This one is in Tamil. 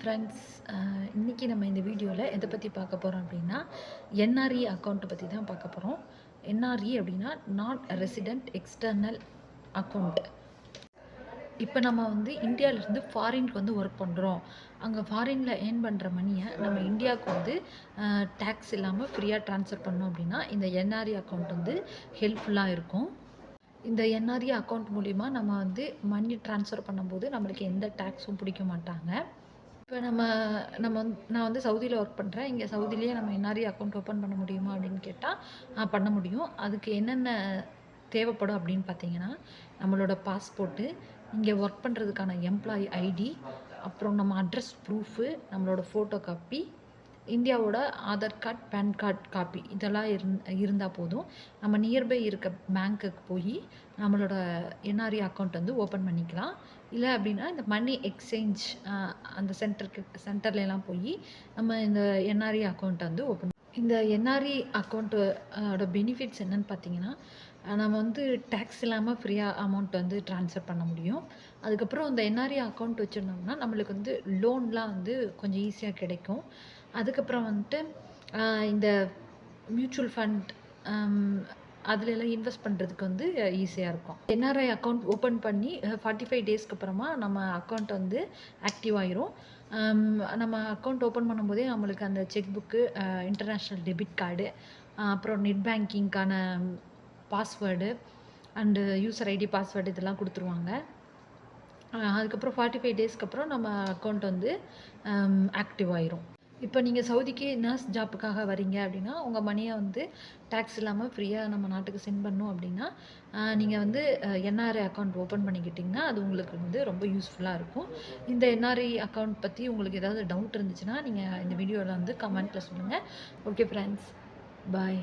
ஃப்ரெண்ட்ஸ், இன்றைக்கி நம்ம இந்த வீடியோவில் எதை பற்றி பார்க்க போகிறோம் அப்படின்னா என்ஆர்இ அக்கௌண்ட்டை பற்றி தான் பார்க்க போகிறோம். என்ஆர்இ அப்படின்னா நான் ரெசிடெண்ட் எக்ஸ்டர்னல் அக்கௌண்ட். இப்போ நம்ம இந்தியாவிலேருந்து ஃபாரினுக்கு ஒர்க் பண்ணுறோம். அங்கே ஃபாரினில் ஏர்ன் பண்ணுற மணியை நம்ம இந்தியாவுக்கு டேக்ஸ் இல்லாமல் ஃப்ரீயாக ட்ரான்ஸ்ஃபர் பண்ணோம் அப்படின்னா இந்த என்ஆர்இ அக்கௌண்ட் ஹெல்ப்ஃபுல்லாக இருக்கும். இந்த என்ஆர்இ அக்கௌண்ட் மூலிமா நம்ம மணி ட்ரான்ஸ்ஃபர் பண்ணும்போது நம்மளுக்கு எந்த டேக்ஸும் பிடிக்க மாட்டாங்க. இப்போ நான் சவுதியில் ஒர்க் பண்ணுறேன். இங்கே சவுதியிலேயே நம்ம என்ஆர்இ அக்கௌண்ட் ஓப்பன் பண்ண முடியுமா அப்படின்னு கேட்டால் பண்ண முடியும். அதுக்கு என்னென்ன தேவைப்படும் அப்படின்னு பார்த்தீங்கன்னா, நம்மளோட பாஸ்போர்ட்டு, இங்கே ஒர்க் பண்ணுறதுக்கான எம்ப்ளாயி ஐடி, அப்புறம் நம்ம அட்ரஸ் ப்ரூஃபு, நம்மளோட ஃபோட்டோ காப்பி, இந்தியாவோட Aadhaar card, PAN card copy இதெல்லாம் இருந்தால் போதும். நம்ம நியர்பை இருக்க பேங்க்குக்கு போய் நம்மளோட என்ஆர்இ அக்கௌண்ட் ஓப்பன் பண்ணிக்கலாம். இல்லை அப்படின்னா இந்த மணி எக்ஸ்சேஞ்ச் அந்த சென்டர்லாம் போய் நம்ம இந்த என்ஆர்இ அக்கௌண்ட்டை ஓப்பன். இந்த என்ஆர்இ அக்கௌண்ட்டோட பெனிஃபிட்ஸ் என்னன்னு பார்த்தீங்கன்னா, நம்ம டேக்ஸ் இல்லாமல் ஃப்ரீயாக அமௌண்ட் ட்ரான்ஸ்ஃபர் பண்ண முடியும். அதுக்கப்புறம் இந்த என்ஆர்இ அக்கௌண்ட் வச்சுருந்தோம்னா நம்மளுக்கு லோன்லாம் கொஞ்சம் ஈஸியாக கிடைக்கும். அதுக்கப்புறம் இந்த மியூச்சுவல் ஃபண்ட் அதுலலாம் இன்வெஸ்ட் பண்ணுறதுக்கு ஈஸியாக இருக்கும். என்ஆர்ஐ அக்கௌண்ட் ஓப்பன் பண்ணி 45 டேஸ்க்கு அப்புறமா நம்ம அக்கௌண்ட் ஆக்டிவ் ஆயிரும். நம்ம அக்கௌண்ட் ஓப்பன் பண்ணும்போதே நம்மளுக்கு அந்த check book, international debit card, அப்புறம் நெட் பேங்கிங்க்கான password and user ID, password இதெல்லாம் கொடுத்துருவாங்க. அதுக்கப்புறம் 45 டேஸ்க்கு அப்புறம் நம்ம அக்கௌண்ட் ஆக்டிவ் ஆயிரும். இப்போ நீங்கள் சவுதிக்கு நர்ஸ் ஜாப்புக்காக வரீங்க அப்படின்னா, உங்கள் மணியை டேக்ஸ் இல்லாமல் ஃப்ரீயாக நம்ம நாட்டுக்கு சென்ட் பண்ணணும் அப்படின்னா, நீங்கள் என்ஆர்ஐ அக்கௌண்ட் ஓப்பன் பண்ணிக்கிட்டிங்கன்னா அது உங்களுக்கு ரொம்ப யூஸ்ஃபுல்லாக இருக்கும். இந்த என்ஆர்ஐ அக்கௌண்ட் பற்றி உங்களுக்கு ஏதாவது டவுட் இருந்துச்சுன்னா நீங்கள் இந்த வீடியோவில் கமெண்ட்டில் சொல்லுங்கள். ஓகே ஃப்ரெண்ட்ஸ், பாய்.